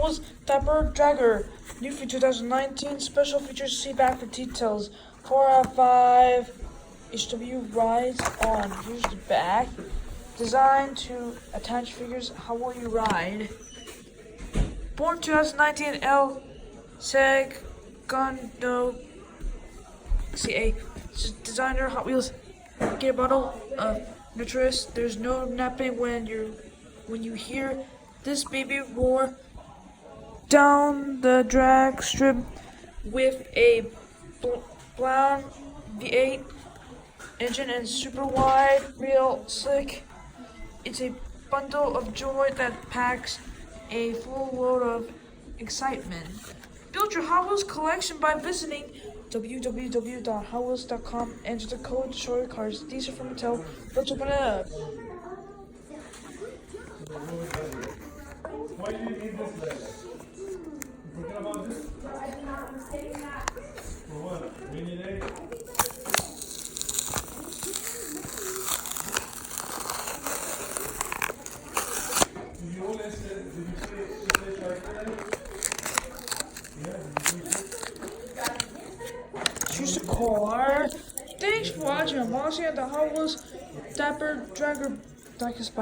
Wheels diaper dragger. New for 2019. Special features. See back for details. 4 out of 5. HW rides on. Here's the back. Designed to attach figures. How will you ride? Born 2019. L. Segundo. CA. Designer. Hot Wheels. Get a bottle of nutritious. There's no napping when you hear this baby roar down the drag strip with a brown V8 engine and super wide, real slick. It's a bundle of joy that packs a full load of excitement. Build your Hot Wheels collection by visiting www.hotwheels.com. Enter the code to show your cars. These are from Mattel. Let's open it up. Why do you need this letter? You forget about this? I did not mistake that. For what? Rainy day? Did you always say, did you say like that? Yeah, did you say? Choose a car. Thanks for watching. I'm watching at the Hot Wheels diaper dragger diecast.